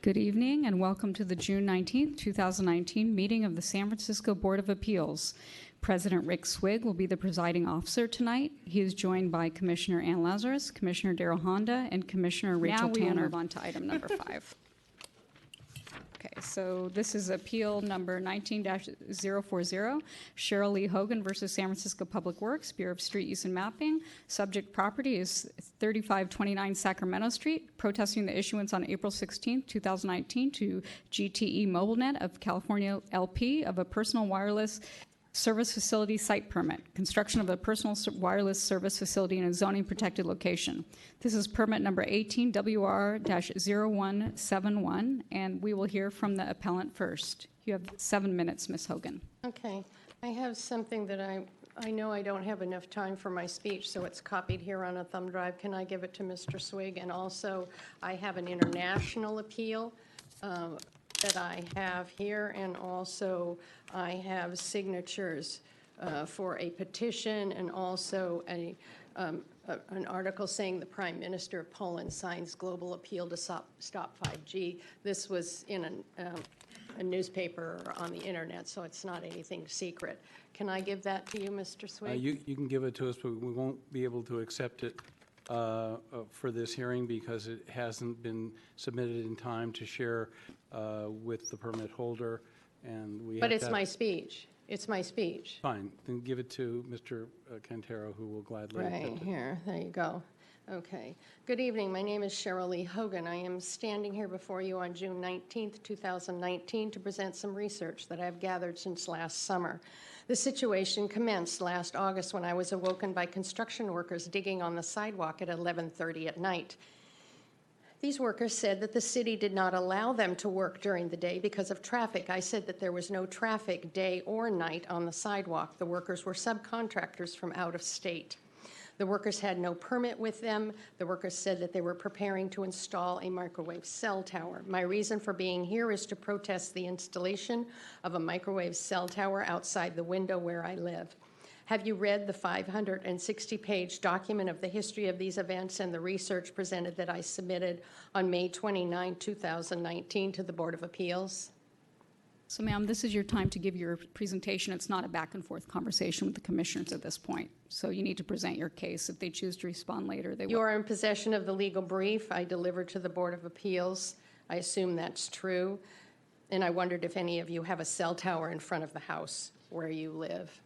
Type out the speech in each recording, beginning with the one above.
Good evening and welcome to the June 19th, 2019 meeting of the San Francisco Board of Appeals. President Rick Swig will be the presiding officer tonight. He is joined by Commissioner Ann Lazarus, Commissioner Daryl Honda, and Commissioner Rachel Tanner. Now we will move on to item number 5. Okay, so this is appeal number 19-040, Cheryl Lee Hogan versus San Francisco Public Works, Bureau of Street Use and Mapping. Subject property is 3529 Sacramento Street, protesting the issuance on April 16, 2019 to GTE MobileNet of California LP of a personal wireless service facility site permit, construction of a personal wireless service facility in a zoning protected location. This is permit number 18-WR-0171, and we will hear from the appellant first. You have 7 minutes, Ms. Hogan. Okay. I have something that I know I don't have enough time for my speech, so it's copied here on a thumb drive. Can I give it to Mr. Swig? And also, I have an international appeal that I have here, and also I have signatures for a petition and also an article saying the Prime Minister of Poland signs global appeal to stop 5G. This was in a newspaper or on the internet, so it's not anything secret. Can I give that to you, Mr. Swig? You can give it to us, but we won't be able to accept it for this hearing because it hasn't been submitted in time to share with the permit holder, and we. But it's my speech. It's my speech. Fine, then give it to Mr. Cantero, who will gladly. Right here. There you go. Okay. Good evening. My name is Cheryl Lee Hogan. I am standing here before you on June 19th, 2019 to present some research that I've gathered since last summer. The situation commenced last August when I was awoken by construction workers digging on the sidewalk at 11:30 at night. These workers said that the city did not allow them to work during the day because of traffic. I said that there was no traffic day or night on the sidewalk. The workers were subcontractors from out of state. The workers had no permit with them. The workers said that they were preparing to install a microwave cell tower. My reason for being here is to protest the installation of a microwave cell tower outside the window where I live. Have you read the 560-page document of the history of these events and the research presented that I submitted on May 29, 2019 to the Board of Appeals? So, ma'am, this is your time to give your presentation. It's not a back-and-forth conversation with the commissioners at this point. So you need to present your case. If they choose to respond later, they will. You are in possession of the legal brief I delivered to the Board of Appeals. I assume that's true. And I wondered if any of you have a cell tower in front of the house where you live.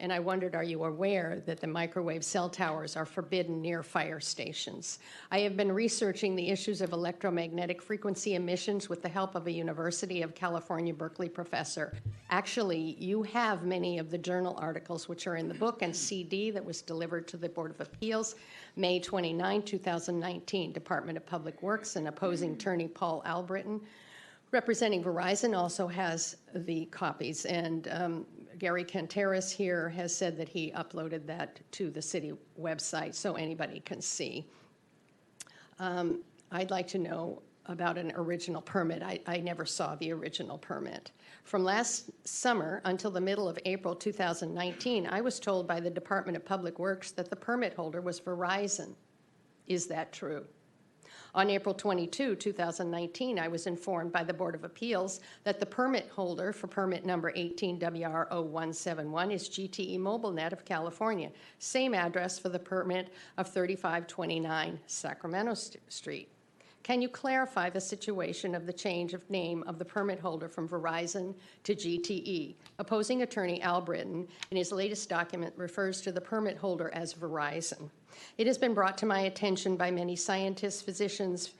And I wondered, are you aware that the microwave cell towers are forbidden near fire stations? I have been researching the issues of electromagnetic frequency emissions with the help of a University of California, Berkeley professor. Actually, you have many of the journal articles which are in the book and CD that was delivered to the Board of Appeals, May 29, 2019, Department of Public Works and opposing attorney Paul Albritton. Representing Verizon also has the copies, and Gary Canteras here has said that he uploaded that to the city website so anybody can see. I'd like to know about an original permit. I never saw the original permit. From last summer until the middle of April 2019, I was told by the Department of Public Works that the permit holder was Verizon. Is that true? On April 22, 2019, I was informed by the Board of Appeals that the permit holder for permit number 18-WR-0171 is GTE MobileNet of California, same address for the permit of 3529 Sacramento Street. Can you clarify the situation of the change of name of the permit holder from Verizon to GTE? Opposing attorney Al Britton, in his latest document, refers to the permit holder as Verizon. It has been brought to my attention by many scientists, physicians,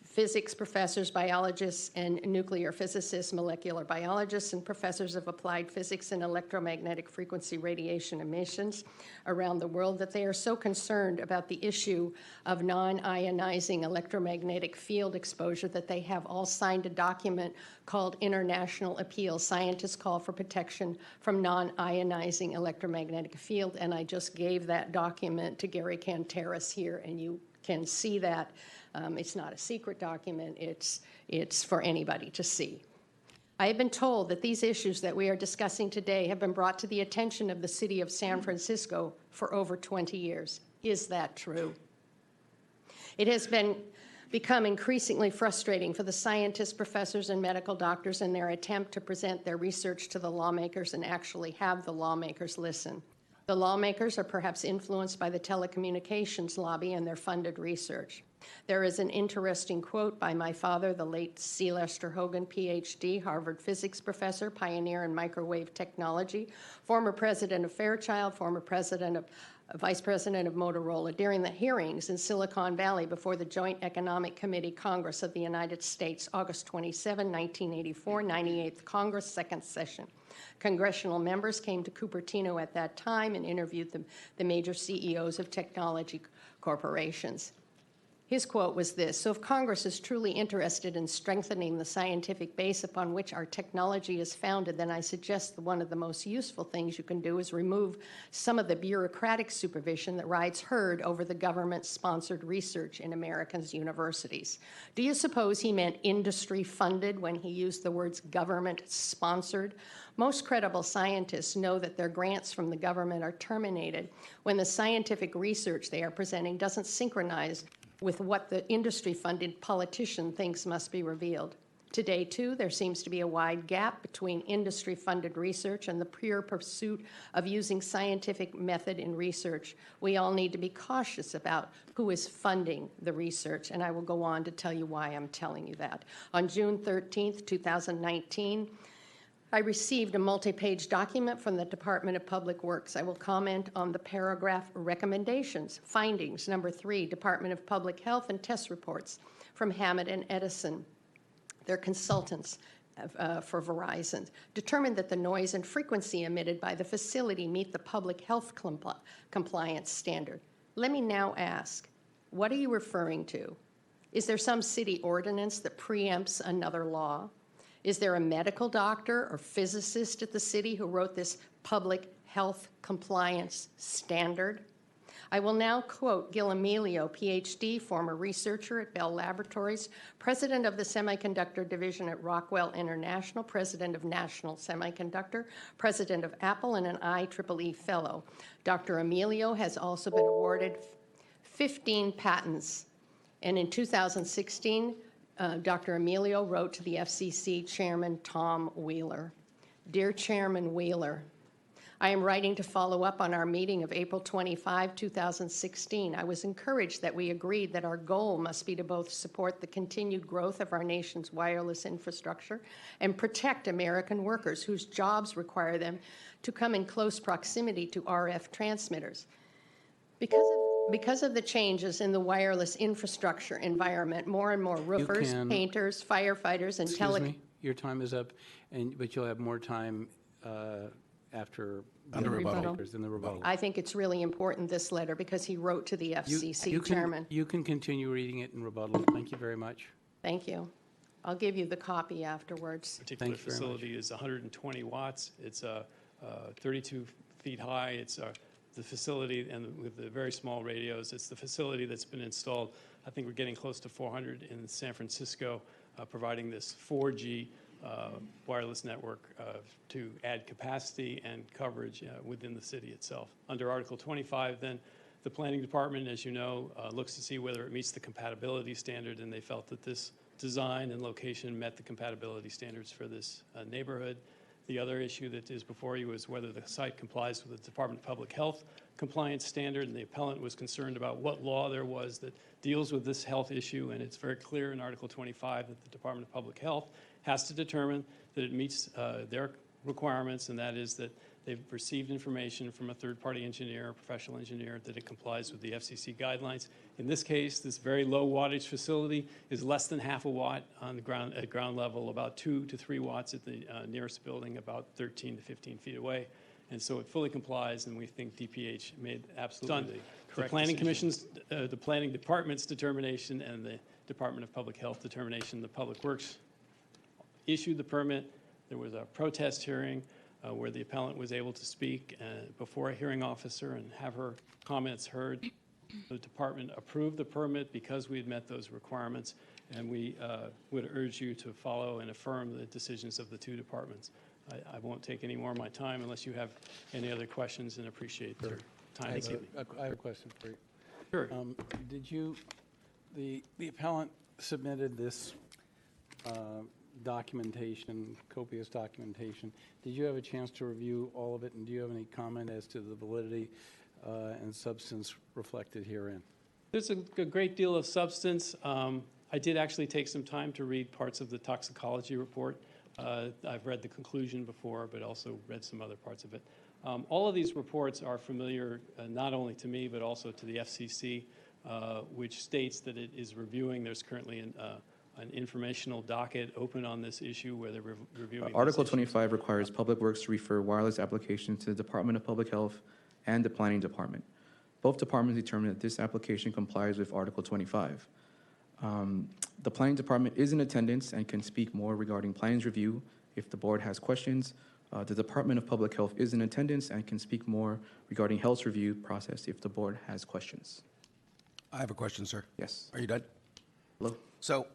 physics professors, biologists, and nuclear physicists, molecular biologists, and professors of applied physics and electromagnetic frequency radiation emissions around the world that they are so concerned about the issue of non-ionizing electromagnetic field exposure that they have all signed a document called International Appeal. Scientists call for protection from non-ionizing electromagnetic field, and I just gave that document to Gary Canteras here, and you can see that. It's not a secret document. It's for anybody to see. I have been told that these issues that we are discussing today have been brought to the attention of the city of San Francisco for over 20 years. Is that true? It has been become increasingly frustrating for the scientists, professors, and medical doctors in their attempt to present their research to the lawmakers and actually have the lawmakers listen. The lawmakers are perhaps influenced by the telecommunications lobby and their funded research. There is an interesting quote by my father, the late C. Lester Hogan, PhD, Harvard physics professor, pioneer in microwave technology, former president of Fairchild, former vice president of Motorola, during the hearings in Silicon Valley before the Joint Economic Committee Congress of the United States, August 27, 1984, 98th Congress, second session. Congressional members came to Cupertino at that time and interviewed the major CEOs of technology corporations. His quote was this: "So if Congress is truly interested in strengthening the scientific base upon which our technology is founded, then I suggest that one of the most useful things you can do is remove some of the bureaucratic supervision that rides herd over the government-sponsored research in Americans' universities." Do you suppose he meant industry-funded when he used the words government-sponsored? Most credible scientists know that their grants from the government are terminated when the scientific research they are presenting doesn't synchronize with what the industry-funded politician thinks must be revealed. Today, too, there seems to be a wide gap between industry-funded research and the pure pursuit of using scientific method in research. We all need to be cautious about who is funding the research, and I will go on to tell you why I'm telling you that. On June 13th, 2019, I received a multi-page document from the Department of Public Works. I will comment on the paragraph recommendations. Findings, number 3, Department of Public Health and test reports from Hammett and Edison, their consultants for Verizon, determined that the noise and frequency emitted by the facility meet the public health compliance standard. Let me now ask, what are you referring to? Is there some city ordinance that preempts another law? Is there a medical doctor or physicist at the city who wrote this public health compliance standard? I will now quote Gil Amelio, PhD, former researcher at Bell Laboratories, president of the Semiconductor Division at Rockwell International, president of National Semiconductor, president of Apple, and an IEEE fellow. Dr. Amelio has also been awarded 15 patents, and in 2016, Dr. Amelio wrote to the FCC Chairman Tom Wheeler. Dear Chairman Wheeler, I am writing to follow up on our meeting of April 25, 2016. I was encouraged that we agreed that our goal must be to both support the continued growth of our nation's wireless infrastructure and protect American workers whose jobs require them to come in close proximity to RF transmitters. Because of the changes in the wireless infrastructure environment, more and more roofers, painters, firefighters, and Excuse me, your time is up, but you'll have more time after Under rebuttal. in the rebuttal. I think it's really important, this letter, because he wrote to the FCC chairman. You can continue reading it in rebuttal. Thank you very much. Thank you. I'll give you the copy afterwards. Particular facility is 120 watts. It's 32 feet high. It's the facility, and with the very small radios, it's the facility that's been installed. I think we're getting close to 400 in San Francisco, providing this 4G wireless network to add capacity and coverage within the city itself. Under Article 25, then, the planning department, as you know, looks to see whether it meets the compatibility standard, and they felt that this design and location met the compatibility standards for this neighborhood. The other issue that is before you is whether the site complies with the Department of Public Health compliance standard, and the appellant was concerned about what law there was that deals with this health issue, and it's very clear in Article 25 that the Department of Public Health has to determine that it meets their requirements, and that is that they've received information from a third-party engineer, a professional engineer, that it complies with the FCC guidelines. In this case, this very low wattage facility is less than half a watt on the ground, at ground level, about 2 to 3 watts at the nearest building, about 13 to 15 feet away. And so it fully complies, and we think DPH made absolutely the Planning Commission's, the Planning Department's determination and the Department of Public Health determination. The Public Works issued the permit. There was a protest hearing where the appellant was able to speak before a hearing officer and have her comments heard. The department approved the permit because we had met those requirements, and we would urge you to follow and affirm the decisions of the two departments. I won't take any more of my time unless you have any other questions, and appreciate your time this evening. I have a question for you. Sure. Did you, The appellant submitted this documentation, copious documentation. Did you have a chance to review all of it, and do you have any comment as to the validity and substance reflected herein? There's a great deal of substance. I did actually take some time to read parts of the toxicology report. I've read the conclusion before, but also read some other parts of it. All of these reports are familiar not only to me, but also to the FCC, which states that it is reviewing. There's currently an informational docket open on this issue where they're reviewing Article these issues. 25 requires Public Works to refer wireless applications to the Department of Public Health and the Planning Department. Both departments determined that this application complies with Article 25. The Planning Department is in attendance and can speak more regarding plans review if the board has questions. The Department of Public Health is in attendance and can speak more regarding health review process if the board has questions. I have a question, sir. Yes. Are you done? Hello? So,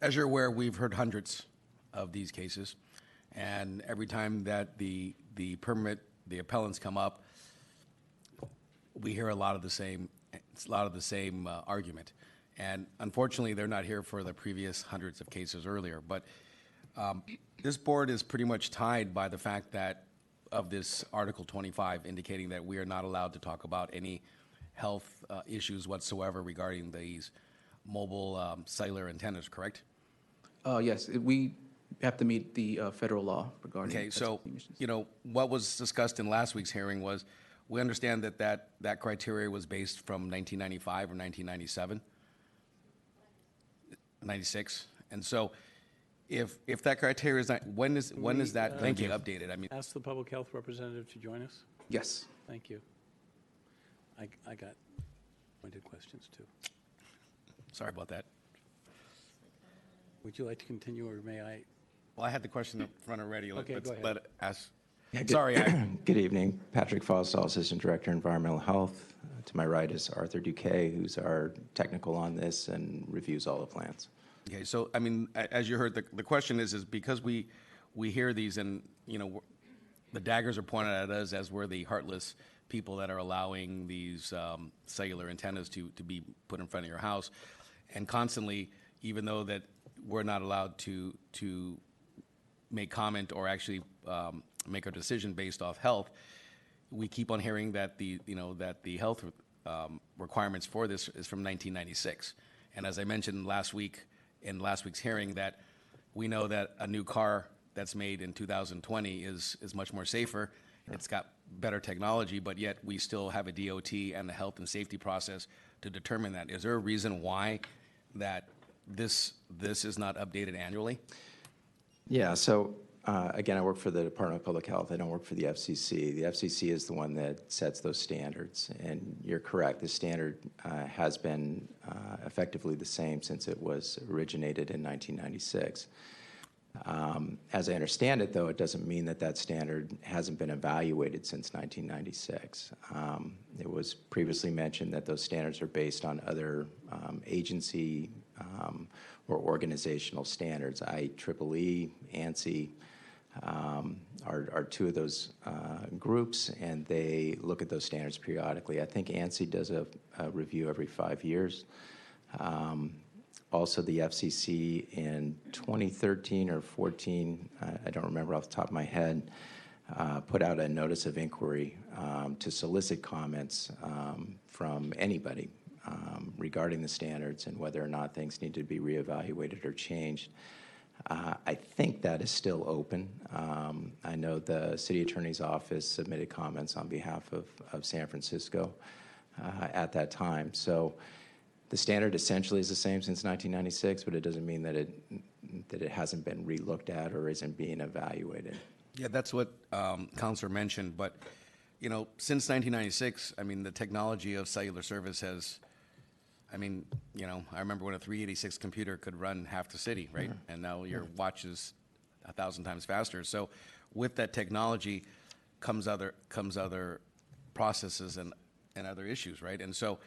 as you're aware, we've heard hundreds of these cases, and every time that the appellants come up, we hear a lot of the same argument. And unfortunately, they're not here for the previous hundreds of cases earlier. But this board is pretty much tied by the fact that of this Article 25, indicating that we are not allowed to talk about any health issues whatsoever regarding these mobile cellular antennas, correct? Yes, we have to meet the federal law regarding. Okay, so, emissions. what was discussed in last week's hearing was, we understand that criteria was based from 1995 or 1997, 96. And so, if that criteria is not, when is that going to be updated? I mean, Ask the public health representative to join us. Yes. Thank you. I got pointed questions, too. sorry about that. Would you like to continue, or may I? Well, I had the question up front already. Okay, go ahead. Let it ask. Yeah, Sorry, Good evening. Patrick Fossil, Assistant Director, Environmental Health. To my right is Arthur Duquet, who's our technical on this and reviews all the plans. Okay, so, I mean, as you heard, the question is because we hear these and, the daggers are pointed at us as we're the heartless people that are allowing these cellular antennas to be put in front of your house. And constantly, even though that we're not allowed to make comment or actually make a decision based off health, we keep on hearing that the health requirements for this is from 1996. And as I mentioned last week, in last week's hearing, that we know that a new car that's made in 2020 is much more safer. It's got better technology, but yet we still have a DOT and the health and safety process to determine that. Is there a reason why that this is not updated annually? Yeah, so again, I work for the Department of Public Health. I don't work for the FCC. The FCC is the one that sets those standards. And you're correct, the standard has been effectively the same since it was originated in 1996. As I understand it, though, it doesn't mean that standard hasn't been evaluated since 1996. It was previously mentioned that those standards are based on other agency or organizational standards. IEEE, ANSI are two of those groups, and they look at those standards periodically. I think ANSI does a review every 5 years. Also, the FCC in 2013 or 14, I don't remember off the top of my head, put out a notice of inquiry to solicit comments from anybody regarding the standards and whether or not things need to be reevaluated or changed. I think that is still open. I know the city attorney's office submitted comments on behalf of San Francisco at that time. So the standard essentially is the same since 1996, but it doesn't mean that it hasn't been relooked at or isn't being evaluated. Yeah, that's what Counselor mentioned. But, since 1996, I mean, the technology of cellular service has, I remember when a 386 computer could run half the city, right? And now your watch is 1,000 times faster. So with that technology comes other processes and other issues, right? And so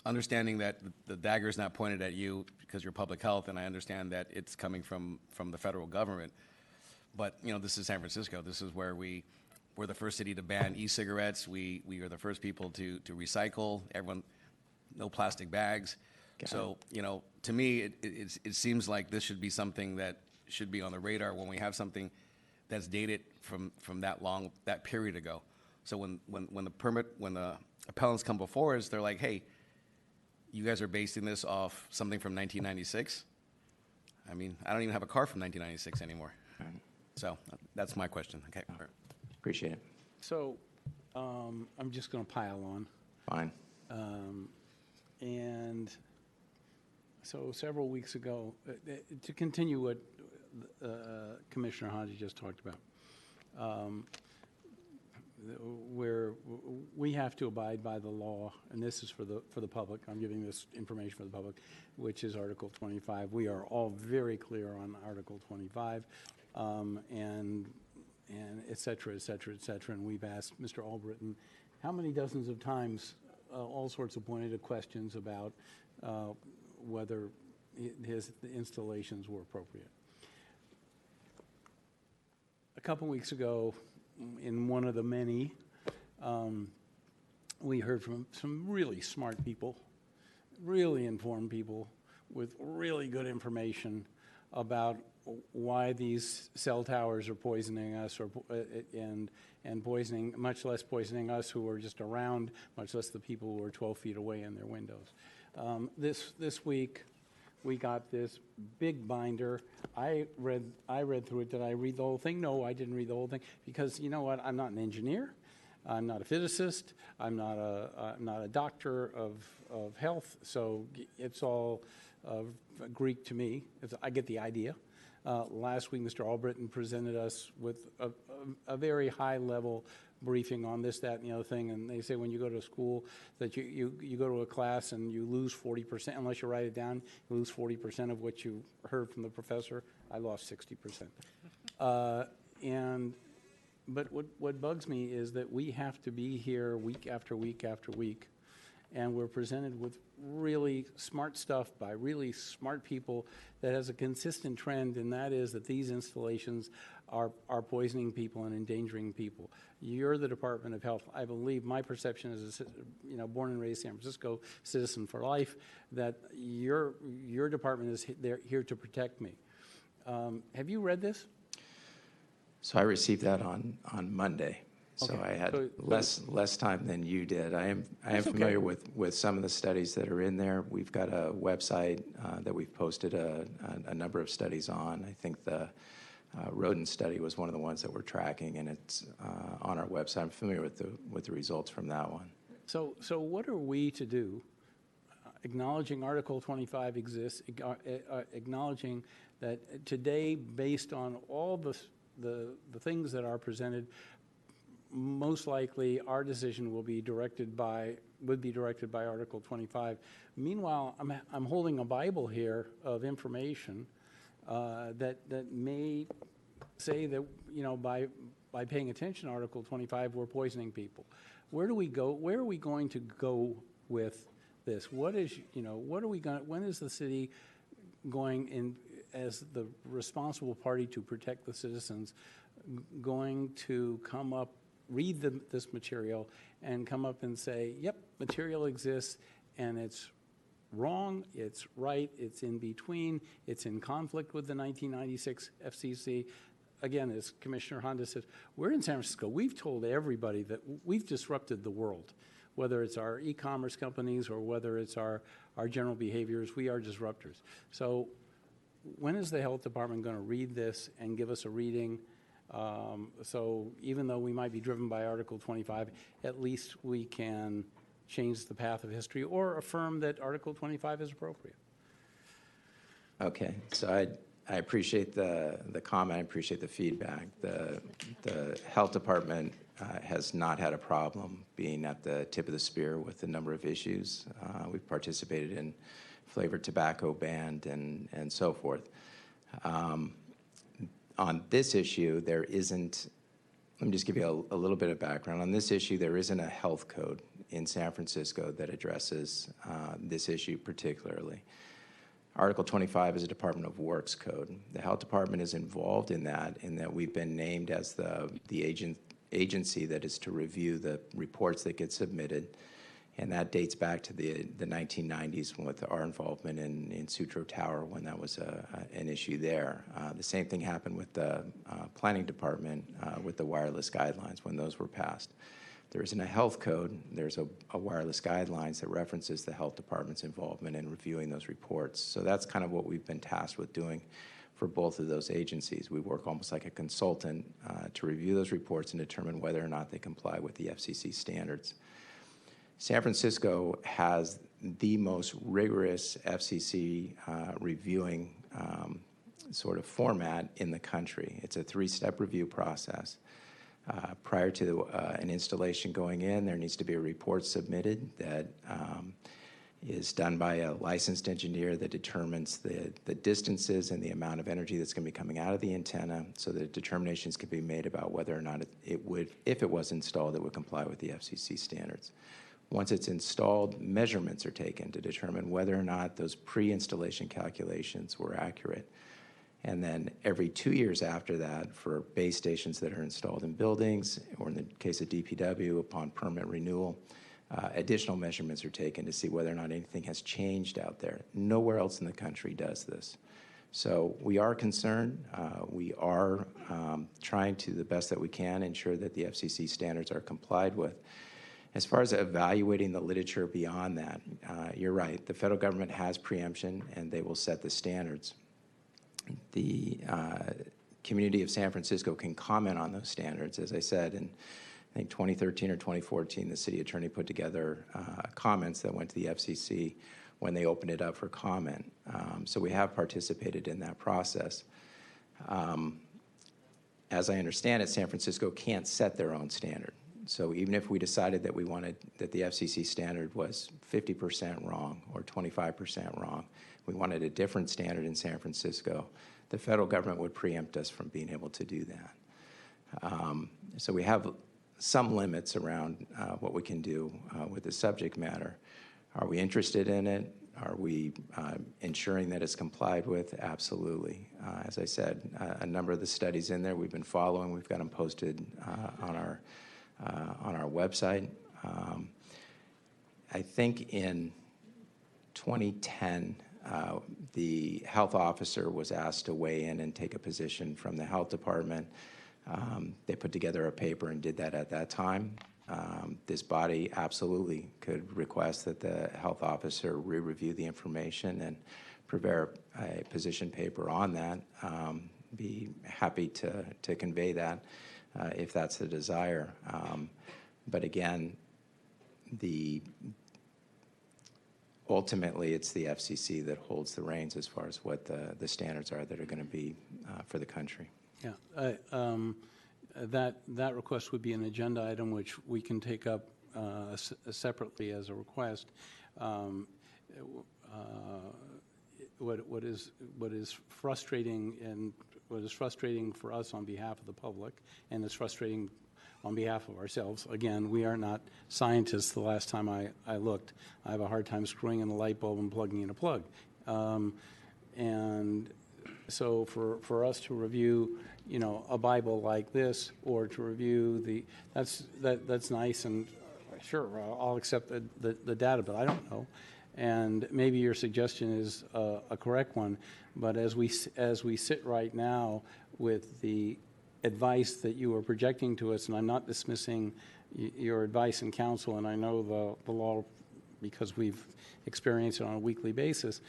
understanding that the dagger is not pointed at you because you're public health, and I understand that it's coming from the federal government. But, this is San Francisco. This is where we're the first city to ban e-cigarettes. We are the first people to recycle. Everyone, no plastic bags. So, you know, to me, it seems like this should be something that should be on the radar when we have something that's dated from that period ago. So when the appellants come before us, they're like, hey, you guys are basing this off something from 1996? I mean, I don't even have a car from 1996 anymore. So that's my question. Okay. Appreciate it. So I'm just going to pile on. Fine. And so several weeks ago, to continue what Commissioner Honda just talked about, where we have to abide by the law, and this is for the public. I'm giving this information for the public, which is Article 25. We are all very clear on Article 25, and et cetera, et cetera, et cetera. And we've asked Mr. Albritton how many dozens of times all sorts of pointed questions about whether his installations were appropriate. A couple weeks ago, in one of the many, we heard from some really smart people, really informed people with really good information about why these cell towers are poisoning us, and poisoning, much less poisoning us who are just around, much less the people who are 12 feet away in their windows. This week, we got this big binder. I read through it. Did I read the whole thing? No, I didn't read the whole thing, because you know what? I'm not an engineer. I'm not a physicist. I'm not a doctor of health. So it's all Greek to me. I get the idea. Last week, Mr. Albritton presented us with a very high-level briefing on this, that, and the other thing. And they say when you go to school that you go to a class and you lose 40%, unless you write it down, you lose 40% of what you heard from the professor. I lost 60%. But what bugs me is that we have to be here week after week after week, and we're presented with really smart stuff by really smart people that has a consistent trend, and that is that these installations are poisoning people and endangering people. You're the Department of Health. I believe, my perception as a born and raised San Francisco citizen for life, that your department is here to protect me. Have you read this? So I received that on Monday. So Okay. I had less time than you did. I am familiar with some of the studies that are in there. We've got a website that we've posted a number of studies on. I think the rodent study was one of the ones that we're tracking, and it's on our website. I'm familiar with the results from that one. So what are we to do, acknowledging Article 25 exists, acknowledging that today, based on all the things that are presented, most likely our decision would be directed by Article 25. Meanwhile, I'm holding a Bible here of information that may say that by paying attention to Article 25, we're poisoning people. Where do we go? Where are we going to go with this? What are we going? When is the city going in as the responsible party to protect the citizens going to come up, read this material, and come up and say, yep, material exists, and it's wrong, it's right, it's in between, it's in conflict with the 1996 FCC. Again, as Commissioner Honda said, we're in San Francisco. We've told everybody that we've disrupted the world, whether it's our e-commerce companies or whether it's our general behaviors. We are disruptors. So when is the health department going to read this and give us a reading? So even though we might be driven by Article 25, at least we can change the path of history or affirm that Article 25 is appropriate. Okay, so I appreciate the comment. I appreciate the feedback. The health department has not had a problem being at the tip of the spear with a number of issues. We've participated in flavored tobacco ban and so forth. On this issue, there isn't, let me just give you a little bit of background. On this issue, there isn't a health code in San Francisco that addresses this issue particularly. Article 25 is a Department of Works code. The health department is involved in that we've been named as the agency that is to review the reports that get submitted And that dates back to the 1990s with our involvement in Sutro Tower when that was an issue there. The same thing happened with the planning department with the wireless guidelines when those were passed. There isn't a health code. There's a wireless guidelines that references the health department's involvement in reviewing those reports. So that's kind of what we've been tasked with doing for both of those agencies. We work almost like a consultant to review those reports and determine whether or not they comply with the FCC standards. San Francisco has the most rigorous FCC reviewing sort of format in the country. It's a 3-step review process. Prior to an installation going in, there needs to be a report submitted that is done by a licensed engineer that determines the distances and the amount of energy that's going to be coming out of the antenna, so that determinations can be made about whether or not it would, if it was installed, it would comply with the FCC standards. Once it's installed, measurements are taken to determine whether or not those pre-installation calculations were accurate. And then every 2 years after that, for base stations that are installed in buildings, or in the case of DPW, upon permit renewal, additional measurements are taken to see whether or not anything has changed out there. Nowhere else in the country does this. So we are concerned. We are trying to the best that we can ensure that the FCC standards are complied with. As far as evaluating the literature beyond that, you're right. The federal government has preemption, and they will set the standards. The community of San Francisco can comment on those standards. As I said, in I think 2013 or 2014, the city attorney put together comments that went to the FCC when they opened it up for comment. So we have participated in that process. As I understand it, San Francisco can't set their own standard. So even if we decided that we wanted that the FCC standard was 50% wrong or 25% wrong, we wanted a different standard in San Francisco, the federal government would preempt us from being able to do that. So we have some limits around what we can do with the subject matter. Are we interested in it? Are we ensuring that it's complied with? Absolutely. As I said, a number of the studies in there we've been following. We've got them posted on our website. I think in 2010, the health officer was asked to weigh in and take a position from the health department. They put together a paper and did that at that time. This body absolutely could request that the health officer re-review the information and prepare a position paper on that. Be happy to convey that if that's the desire. But again, ultimately, it's the FCC that holds the reins as far as what the standards are that are going to be for the country. Yeah, that request would be an agenda item which we can take up separately as a request. What is frustrating and what is frustrating for us on behalf of the public, and is frustrating on behalf of ourselves. Again, we are not scientists. The last time I looked, I have a hard time screwing in a light bulb and plugging in a plug. And so for us to review, a Bible like this, or to review that's nice, and sure, I'll accept the data, but I don't know. And maybe your suggestion is a correct one, but as we sit right now with the advice that you are projecting to us, and I'm not dismissing your advice and counsel, and I know the law because we've experienced it on a weekly basis,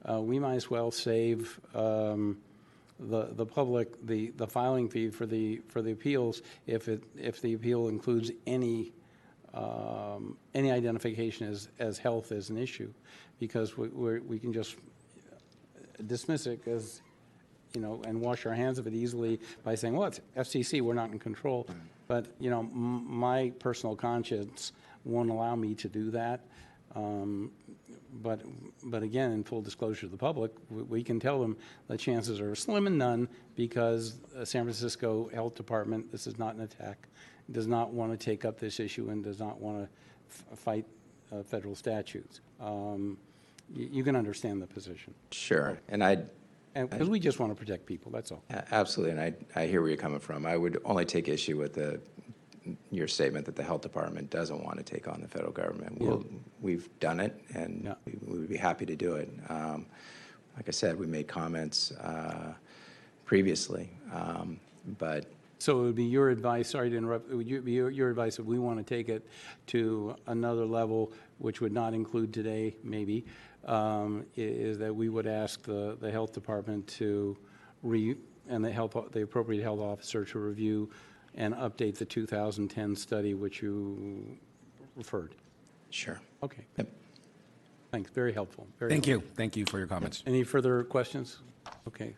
we might as well save the public the filing fee for the appeals if the appeal includes any identification as health as an issue, because we can just dismiss it as and wash our hands of it easily by saying, well, it's FCC, we're not in control. But my personal conscience won't allow me to do that. But again, in full disclosure to the public, we can tell them the chances are slim and none, because San Francisco Health Department, this is not an attack, does not want to take up this issue and does not want to fight federal statutes. You can understand the position. Sure, because we just want to protect people, that's all. Absolutely, and I hear where you're coming from. I would only take issue with your statement that the health department doesn't want to take on the federal government. We've done it, and Yeah. we would be happy to do it. Like I said, we made comments previously, but So it would be your advice, sorry to interrupt, would you be your advice if we want to take it to another level, which would not include today, maybe, is that we would ask the health department to and the appropriate health officer to review and update the 2010 study which you referred. sure. Okay. Yep. Thanks. Very helpful. Thank you. Thank you for your comments. Any further questions? Okay.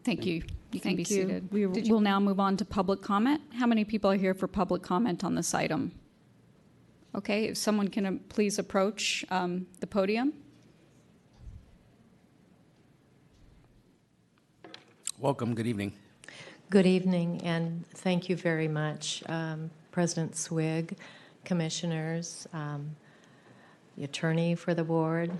Thank you. You can be Thank you. seated. We will now move on to public comment. How many people are here for public comment on this item? Okay, if someone can please approach the podium. Welcome. Good evening. Good evening, and thank you very much, President Swig, commissioners, the attorney for the board.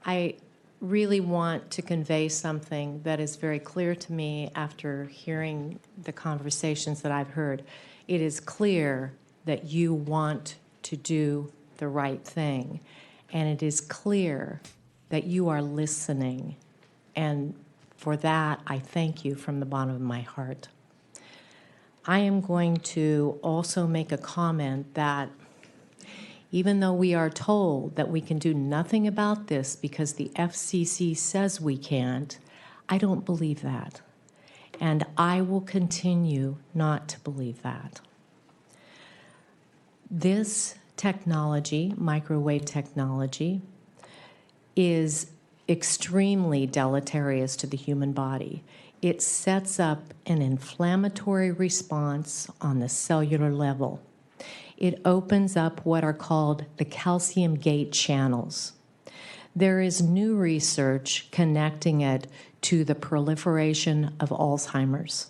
I really want to convey something that is very clear to me after hearing the conversations that I've heard. It is clear that you want to do the right thing, and it is clear that you are listening, and for that, I thank you from the bottom of my heart. I am going to also make a comment that even though we are told that we can do nothing about this because the FCC says we can't, I don't believe that. And I will continue not to believe that. This technology, microwave technology, is extremely deleterious to the human body. It sets up an inflammatory response on the cellular level. It opens up what are called the calcium gate channels. There is new research connecting it to the proliferation of Alzheimer's.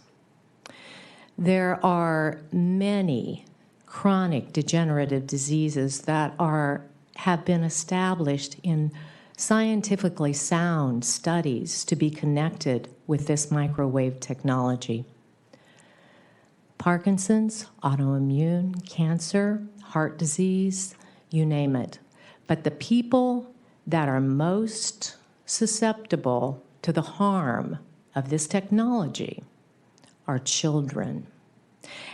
There are many chronic degenerative diseases that have been established in scientifically sound studies to be connected with this microwave technology. Parkinson's, autoimmune, cancer, heart disease, you name it. But the people that are most susceptible to the harm of this technology are children.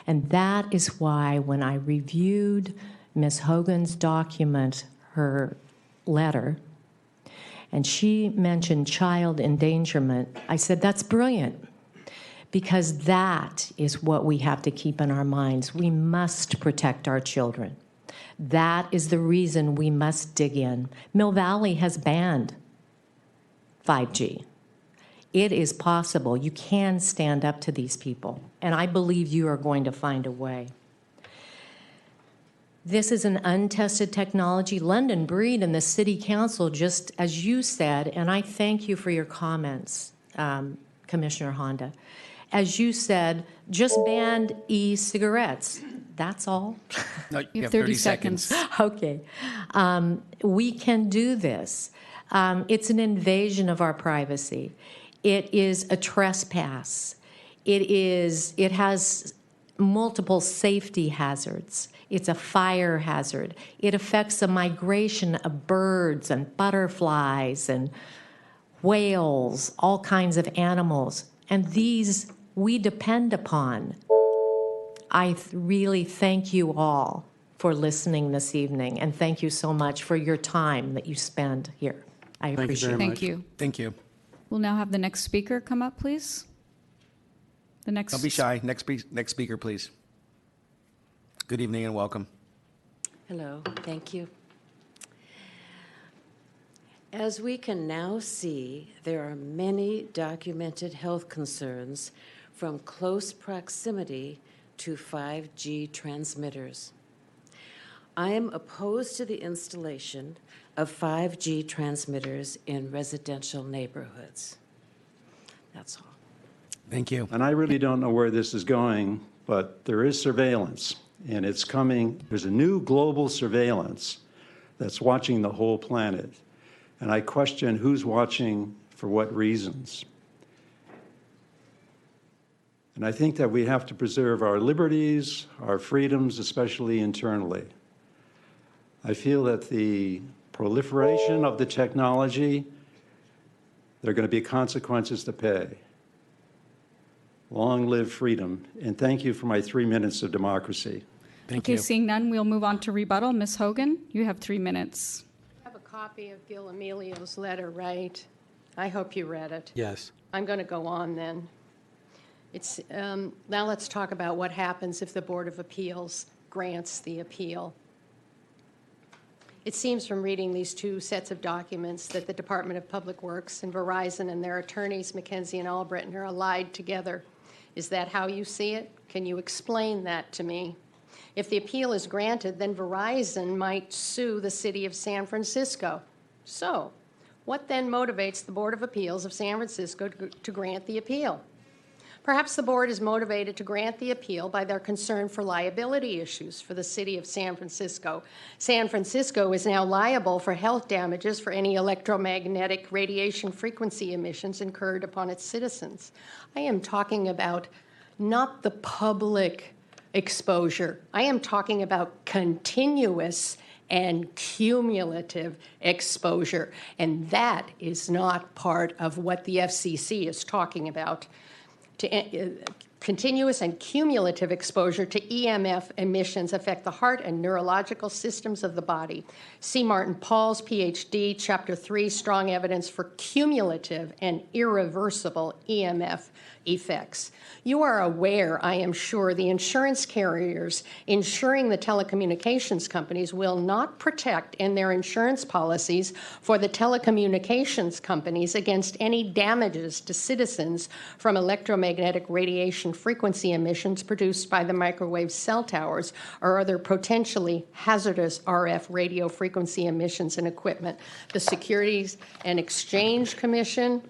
And that is why when I reviewed Ms. Hogan's document, her letter, and she mentioned child endangerment, I said, that's brilliant, because that is what we have to keep in our minds. We must protect our children. That is the reason we must dig in. Mill Valley has banned 5G. It is possible. You can stand up to these people, and I believe you are going to find a way. This is an untested technology. London Breed and the City Council, just as you said, and I thank you for your comments, Commissioner Honda. As you said, just banned e-cigarettes. That's all? No, You have 30 seconds. Okay. We can do this. It's an invasion of our privacy. It is a trespass. It has multiple safety hazards. It's a fire hazard. It affects the migration of birds and butterflies and whales, all kinds of animals. And these we depend upon. I really thank you all for listening this evening, and thank you so much for your time that you spend here. I Thank you appreciate very it. much. Thank you. Thank you. We'll now have the next speaker come up, please. The next. Don't be shy. Next speaker, please. Good evening and welcome. Hello, thank you. As we can now see, there are many documented health concerns from close proximity to 5G transmitters. I am opposed to the installation of 5G transmitters in residential neighborhoods. That's all. Thank you. And I really don't know where this is going, but there is surveillance, and it's coming. There's a new global surveillance that's watching the whole planet. And I question who's watching for what reasons. And I think that we have to preserve our liberties, our freedoms, especially internally. I feel that the proliferation of the technology, there are going to be consequences to pay. Long live freedom, and thank you for my 3 minutes of democracy. Thank Okay, you. seeing none, we'll move on to rebuttal. Ms. Hogan, you have 3 minutes. I have a copy of Gil Emilio's letter, right? I hope you read it. Yes. I'm going to go on then. It's, now let's talk about what happens if the Board of Appeals grants the appeal. It seems from reading these two sets of documents that the Department of Public Works and Verizon and their attorneys, McKenzie and Albritton, are allied together. Is that how you see it? Can you explain that to me? If the appeal is granted, then Verizon might sue the city of San Francisco. So, what then motivates the Board of Appeals of San Francisco to grant the appeal? Perhaps the board is motivated to grant the appeal by their concern for liability issues for the city of San Francisco. San Francisco is now liable for health damages for any electromagnetic radiation frequency emissions incurred upon its citizens. I am talking about not the public exposure. I am talking about continuous and cumulative exposure, and that is not part of what the FCC is talking about. Continuous and cumulative exposure to EMF emissions affect the heart and neurological systems of the body. See Martin Paul's PhD, Chapter 3, Strong Evidence for Cumulative and Irreversible EMF Effects. You are aware, I am sure, the insurance carriers insuring the telecommunications companies will not protect in their insurance policies for the telecommunications companies against any damages to citizens from electromagnetic radiation frequency emissions produced by the microwave cell towers or other potentially hazardous RF radio frequency emissions and equipment. The Securities and Exchange Commission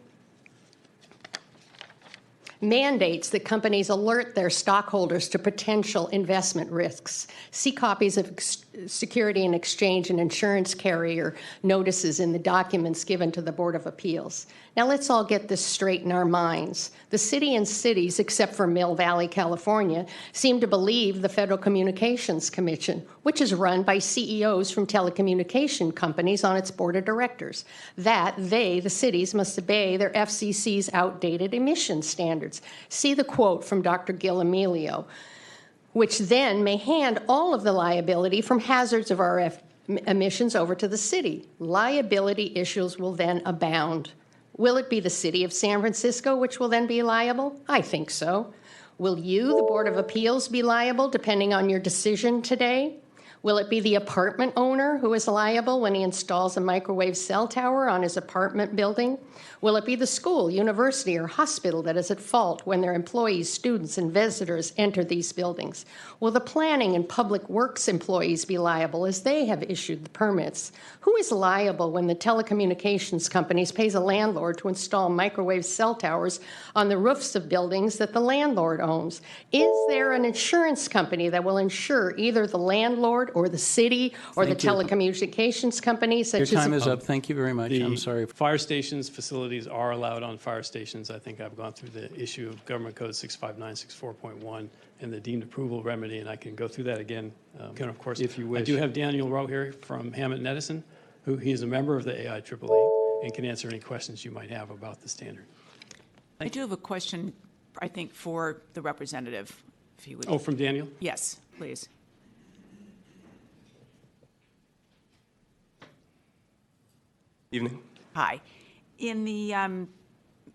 mandates that companies alert their stockholders to potential investment risks. See copies of Security and Exchange and insurance carrier notices in the documents given to the Board of Appeals. Now let's all get this straight in our minds. The city and cities, except for Mill Valley, California, seem to believe the Federal Communications Commission, which is run by CEOs from telecommunication companies on its board of directors, that they, the cities, must obey their FCC's outdated emission standards. See the quote from Dr. Gil Emilio, which then may hand all of the liability from hazards of RF emissions over to the city. Liability issues will then abound. Will it be the city of San Francisco which will then be liable? I think so. Will you, the Board of Appeals, be liable depending on your decision today? Will it be the apartment owner who is liable when he installs a microwave cell tower on his apartment building? Will it be the school, university, or hospital that is at fault when their employees, students, and visitors enter these buildings? Will the planning and public works employees be liable as they have issued the permits? Who is liable when the telecommunications companies pays a landlord to install microwave cell towers on the roofs of buildings that the landlord owns? Is there an insurance company that will insure either the landlord or the city or the telecommunications company? Your time is up. Thank you very much. I'm sorry. Fire stations, facilities are allowed on fire stations. I think I've gone through the issue of Government Code 65964.1 and the deemed approval remedy, and I can go through that again. And of course, if you wish. I do have Daniel Rowe here from Hammett Edison, who he is a member of the AIEEE and can answer any questions you might have about the standard. I do have a question, I think, for the representative, if you would. Oh, from Daniel? Yes, please. Evening. Hi. In the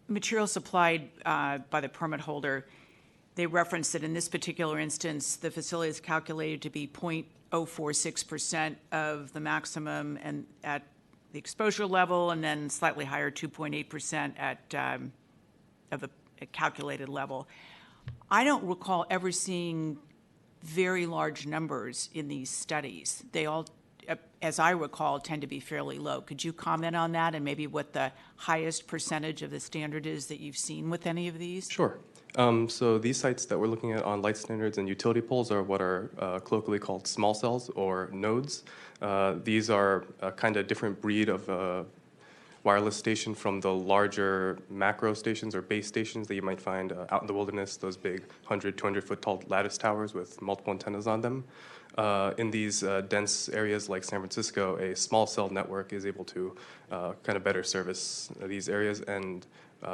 material supplied by the permit holder, they referenced that in this particular instance, the facility is calculated to be 0.046% of the maximum and at the exposure level, and then slightly higher, 2.8% at of a calculated level. I don't recall ever seeing very large numbers in these studies. They all, as I recall, tend to be fairly low. Could you comment on that and maybe what the highest percentage of the standard is that you've seen with any of these? Sure. So these sites that we're looking at on light standards and utility poles are what are colloquially called small cells or nodes. These are a kind of different breed of wireless station from the larger macro stations or base stations that you might find out in the wilderness, those big 100, 200-foot tall lattice towers with multiple antennas on them. In these dense areas like San Francisco, a small cell network is able to kind of better service these areas, and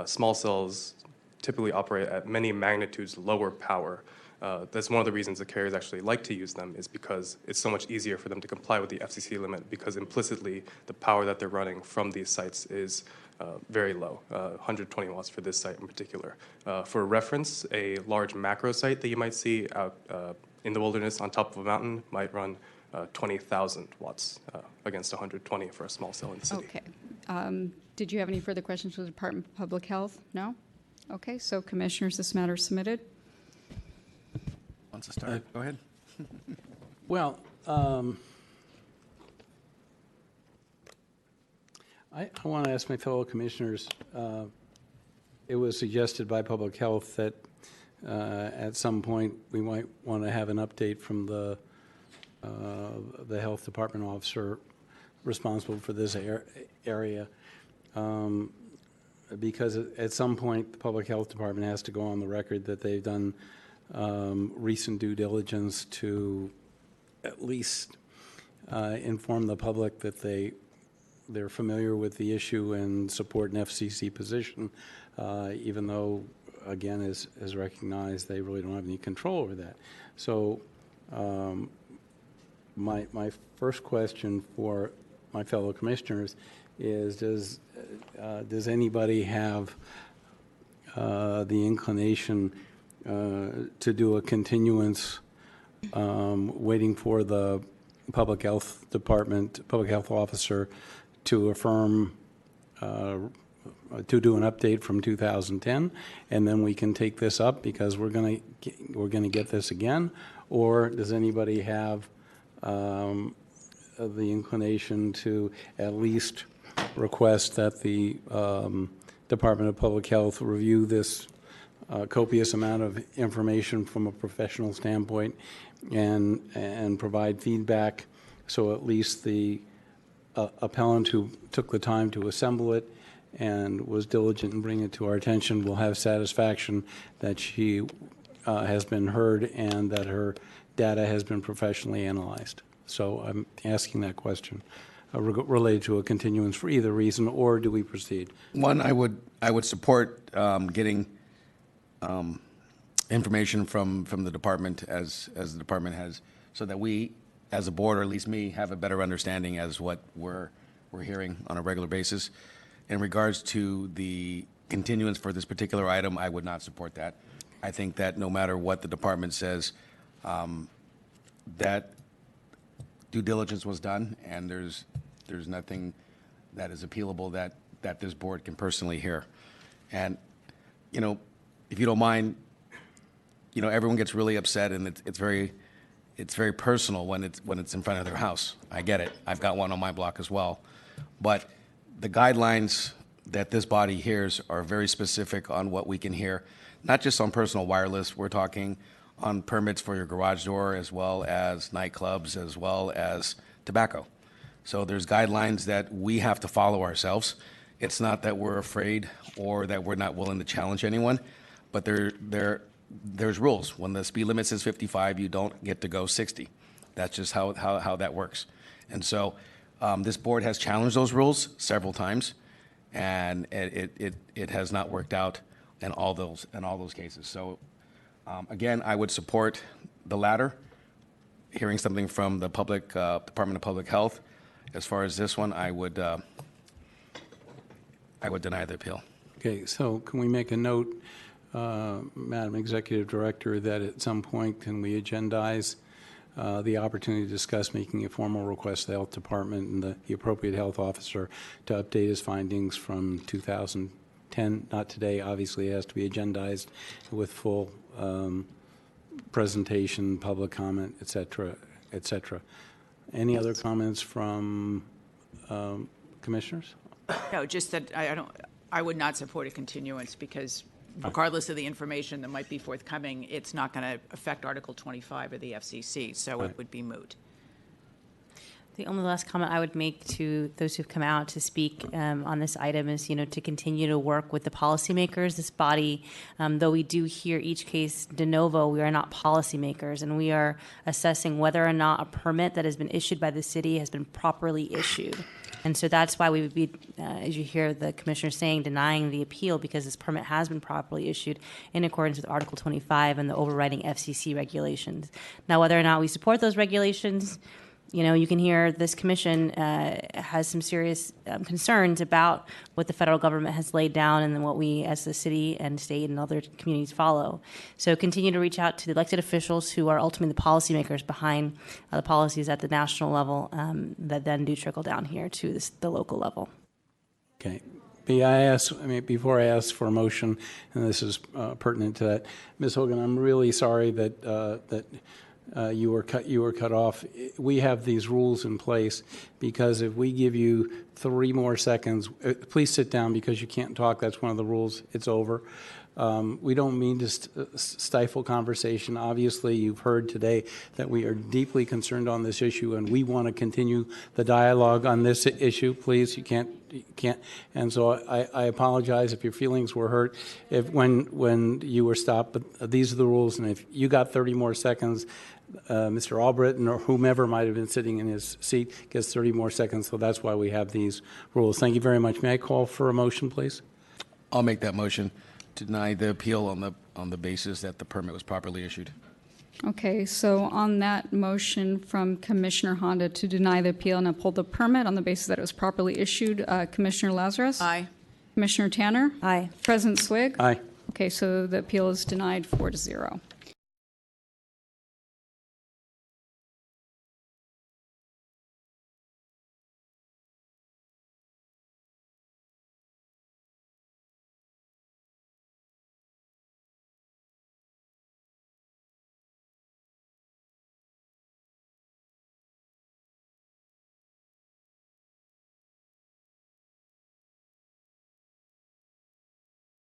small cells typically operate at many magnitudes lower power. That's one of the reasons the carriers actually like to use them, is because it's so much easier for them to comply with the FCC limit, because implicitly the power that they're running from these sites is very low, 120 watts for this site in particular. For reference, a large macro site that you might see out in the wilderness on top of a mountain might run 20,000 watts against 120 for a small cell in the city. Okay. Did you have any further questions for the Department of Public Health? No? Okay, so commissioners, this matter is submitted. Wants to start? Go ahead. Well, I want to ask my fellow commissioners, it was suggested by Public Health that at some point we might want to have an update from the health department officer responsible for this area, because at some point the Public Health Department has to go on the record that they've done recent due diligence to at least inform the public that they're familiar with the issue and support an FCC position, even though, again, as recognized, they really don't have any control over that. So my first question for my fellow commissioners is, does anybody have the inclination to do a continuance, waiting for the Public Health Department, Public Health Officer to affirm, to do an update from 2010, and then we can take this up because we're going to get this again? Or does anybody have the inclination to at least request that the Department of Public Health review this copious amount of information from a professional standpoint and provide feedback, so at least the appellant who took the time to assemble it and was diligent in bringing it to our attention will have satisfaction that she has been heard and that her data has been professionally analyzed. So I'm asking that question related to a continuance for either reason, or do we proceed? One, I would support getting information from the department as the department has, so that we, as a board, or at least me, have a better understanding as what we're hearing on a regular basis. In regards to the continuance for this particular item, I would not support that. I think that no matter what the department says, that due diligence was done, and there's nothing that is appealable that this board can personally hear. And, you know, if you don't mind, you know, everyone gets really upset, and it's very personal when it's in front of their house. I get it. I've got one on my block as well. But the guidelines that this body hears are very specific on what we can hear, not just on personal wireless. We're talking on permits for your garage door, as well as nightclubs, as well as tobacco. So there's guidelines that we have to follow ourselves. It's not that we're afraid or that we're not willing to challenge anyone, but there's rules. When the speed limit says 55, you don't get to go 60. That's just how that works. And so this board has challenged those rules several times, and it has not worked out in all those cases. So again, I would support the latter, hearing something from the Department of Public Health. As far as this one, I would deny the appeal. Okay, so can we make a note, Madam Executive Director, that at some point can we agendize the opportunity to discuss making a formal request to the Health Department and the appropriate health officer to update his findings from 2010? Not today, obviously. It has to be agendized with full presentation, public comment, et cetera, et cetera. Any other comments from commissioners? No, just that I would not support a continuance, because regardless of the information that might be forthcoming, it's not going to affect Article 25 of the FCC, so it would be moot. The only last comment I would make to those who've come out to speak on this item is, to continue to work with the policymakers. This body, though we do hear each case de novo, we are not policymakers, and we are assessing whether or not a permit that has been issued by the city has been properly issued. And so that's why we would be, as you hear the commissioner saying, denying the appeal, because this permit has been properly issued in accordance with Article 25 and the overriding FCC regulations. Now, whether or not we support those regulations, you can hear this commission has some serious concerns about what the federal government has laid down and then what we as the city and state and other communities follow. So continue to reach out to the elected officials who are ultimately the policymakers behind the policies at the national level that then do trickle down here to the local level. Okay. Before I ask for a motion, and this is pertinent to that, Ms. Hogan, I'm really sorry that you were cut off. We have these rules in place because if we give you 3 more seconds, please sit down because you can't talk. That's one of the rules. It's over. We don't mean to stifle conversation. Obviously, you've heard today that we are deeply concerned on this issue, and we want to continue the dialogue on this issue. Please, you can't. And so I apologize if your feelings were hurt when you were stopped. But these are the rules, and if you got 30 more seconds, Mr. Albritton or whomever might have been sitting in his seat gets 30 more seconds. So that's why we have these rules. Thank you very much. May I call for a motion, please? I'll make that motion to deny the appeal on the basis that the permit was properly issued. Okay, so on that motion from Commissioner Honda to deny the appeal and uphold the permit on the basis that it was properly issued, Commissioner Lazarus? Aye. Commissioner Tanner? Aye. President Swig? Aye. Okay, so the appeal is denied 4-0.